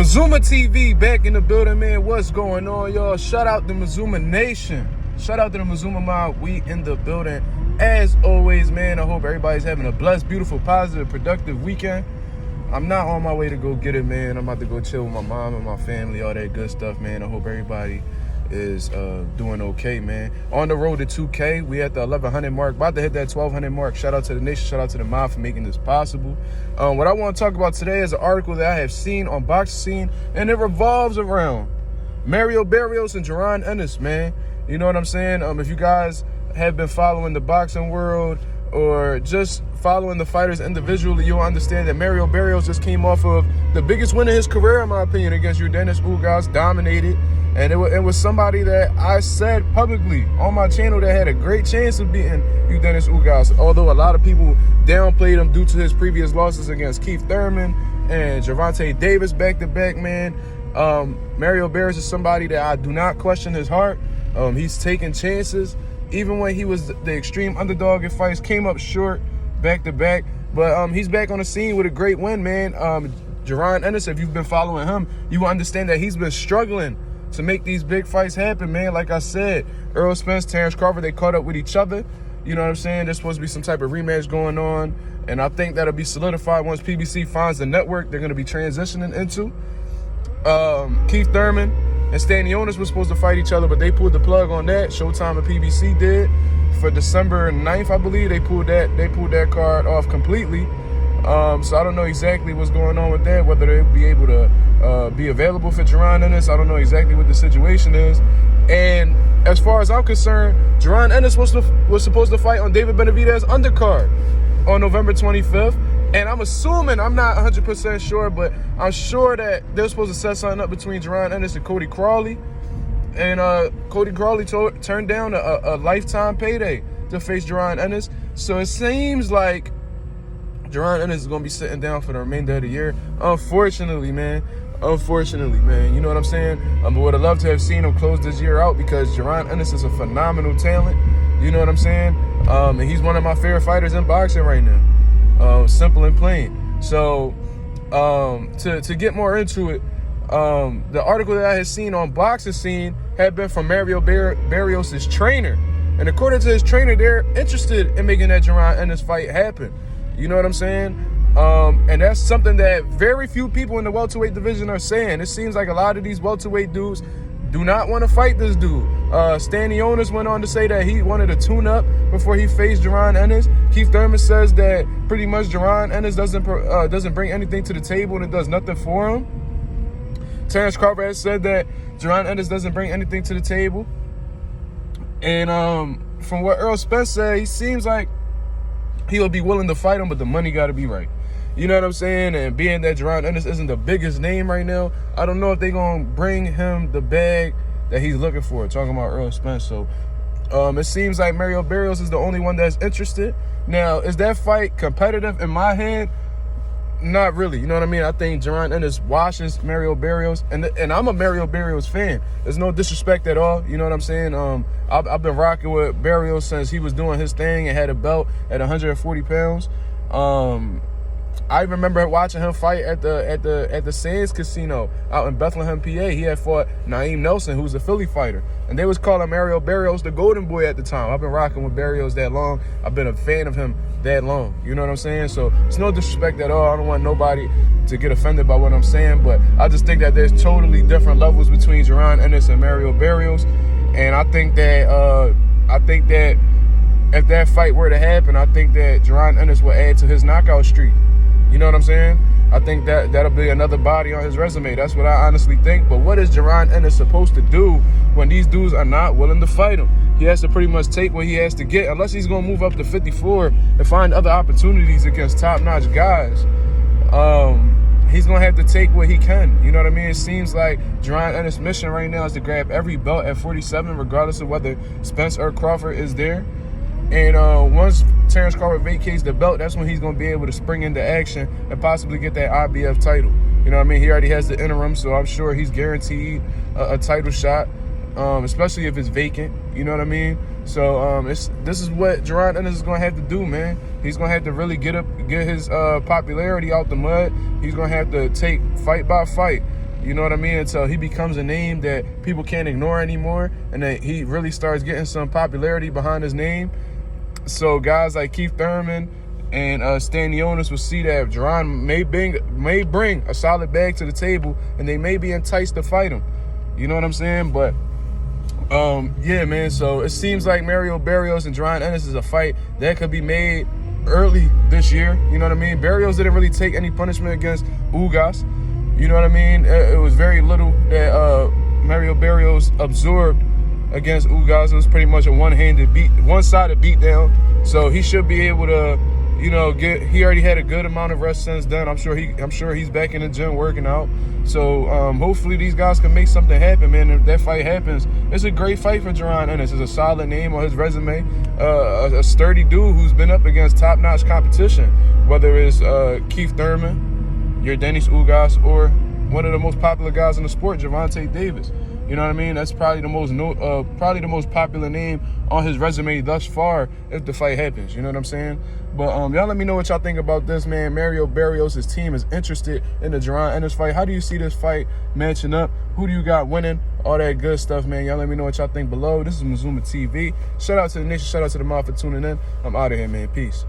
Mazuma TV back in the building, man. What's going on, y'all? Shout out to Mazuma Nation. Shout out to the Mazuma Mob. We in the building. As always, man, I hope everybody's having a blessed, beautiful, positive, productive weekend. I'm not on my way to go get it, man. I'm about to go chill with my mom and my family, all that good stuff, man. I hope everybody is doing okay, man. On the road to 2K. We at the 1100 mark. About to hit that 1200 mark. Shout out to the nation. Shout out to the mob for making this possible. What I want to talk about today is an article that I have seen on Box Scene, and it revolves around Barrios and Jaron Ennis, man. You know what I'm saying? If you guys have been following the boxing world or just following the fighters individually, you'll understand that Barrios just came off of the biggest win of his career, in my opinion, against Ennis. Dominated. And it was somebody that I said publicly on my channel that had a great chance of beating Ennis. Although a lot of people downplayed him due to his previous losses against Keith Thurman and Gervonta Davis back-to-back, man. Barrios is somebody that I do not question his heart. He's taking chances. Even when he was the extreme underdog in fights, came up short back-to-back. But he's back on the scene with a great win, man. Jaron Ennis, if you've been following him, you will understand that he's been struggling to make these big fights happen, man. Like I said, Errol Spence, Terrence Crawford, they caught up with each other. You know what I'm saying? There's supposed to be some type of rematch going on, and I think that'll be solidified once PBC finds the network they're going to be transitioning into. Keith Thurman and Ennis were supposed to fight each other, but they pulled the plug on that. Showtime and PBC did. For December 9th, I believe, they pulled that card off completely. So I don't know exactly what's going on with that, whether they'll be able to be available for Jaron Ennis. I don't know exactly what the situation is. And as far as I'm concerned, Jaron Ennis was supposed to fight on David Benavidez's undercard on November 25th. And I'm assuming, I'm not 100% sure, but I'm sure that they're supposed to set something up between Jaron Ennis and Cody Crawley. And Cody Crawley turned down a lifetime payday to face Jaron Ennis. So it seems like Jaron Ennis is going to be sitting down for the remainder of the year. Unfortunately, man. You know what I'm saying? But would have loved to have seen him close this year out because Jaron Ennis is a phenomenal talent. You know what I'm saying? And he's one of my favorite fighters in boxing right now. Simple and plain. So to get more into it, the article that I had seen on Boxing Scene had been from Barrios' trainer. And according to his trainer, they're interested in making that Jaron Ennis fight happen. You know what I'm saying? And that's something that very few people in the welterweight division are saying. It seems like a lot of these welterweight dudes do not want to fight this dude. Ennis went on to say that he wanted a tune-up before he faced Jaron Ennis. Keith Thurman says that pretty much Jaron Ennis doesn't bring anything to the table and it does nothing for him. Terrence Crawford has said that Jaron Ennis doesn't bring anything to the table. And from what Errol Spence said, he seems like he'll be willing to fight him, but the money got to be right. You know what I'm saying? And being that Jaron Ennis isn't the biggest name right now, I don't know if they're going to bring him the bag that he's looking for, talking about Errol Spence. So it seems like Barrios is the only one that's interested. Now, is that fight competitive in my head? Not really. You know what I mean? I think Jaron Ennis washes Barrios, and I'm a Barrios fan. There's no disrespect at all. You know what I'm saying? I've been rocking with Barrios since he was doing his thing and had a belt at 140 pounds. I remember watching him fight at the Sands Casino out in Bethlehem, PA. He had fought Naeem Nelson, who's a Philly fighter, and they was calling Barrios the Golden Boy at the time. I've been rocking with Barrios that long. I've been a fan of him that long. You know what I'm saying? So it's no disrespect at all. I don't want nobody to get offended by what I'm saying, but I just think that there's totally different levels between Jaron Ennis and Barrios, and I think that if that fight were to happen, I think that Jaron Ennis will add to his knockout streak. You know what I'm saying? I think that'll be another body on his resume. That's what I honestly think. But what is Jaron Ennis supposed to do when these dudes are not willing to fight him? He has to pretty much take what he has to get, unless he's going to move up to 54 and find other opportunities against top-notch guys. He's going to have to take what he can. You know what I mean? It seems like Jaron Ennis' mission right now is to grab every belt at 47, regardless of whether Spence or Crawford is there. And once Terrence Crawford vacates the belt, that's when he's going to be able to spring into action and possibly get that IBF title. You know what I mean? He already has the interim, so I'm sure he's guaranteed a title shot, especially if it's vacant. You know what I mean? So this is what Jaron Ennis is going to have to do, man. He's going to have to really get his popularity out the mud. He's going to have to take fight by fight. You know what I mean? Until he becomes a name that people can't ignore anymore, and that he really starts getting some popularity behind his name. So guys like Keith Thurman and Stanionis will see that Jaron may bring a solid bag to the table, and they may be enticed to fight him. You know what I'm saying? But yeah, man. So it seems like Mario Barrios and Jaron Ennis is a fight that could be made early this year. You know what I mean? Barrios didn't really take any punishment against Ugas. You know what I mean? It was very little that Mario Barrios absorbed against Ugas. It was pretty much a one-sided beatdown. So he should be able to, you know, he already had a good amount of rest since then. I'm sure he's back in the gym working out. So hopefully these guys can make something happen, man. If that fight happens, it's a great fight for Jaron Ennis. It's a solid name on his resume. A sturdy dude who's been up against top-notch competition, whether it's Keith Thurman, your Dennis Ugas, or one of the most popular guys in the sport, Gervonta Davis. You know what I mean? That's probably the most popular name on his resume thus far if the fight happens. You know what I'm saying? But y'all let me know what y'all think about this, man. Mario Barrios' team is interested in the Jaron Ennis fight. How do you see this fight matching up? Who do you got winning? All that good stuff, man. Y'all let me know what y'all think below. This is Mazuma TV. Shout out to the nation. Shout out to the mob for tuning in. I'm out of here, man. Peace.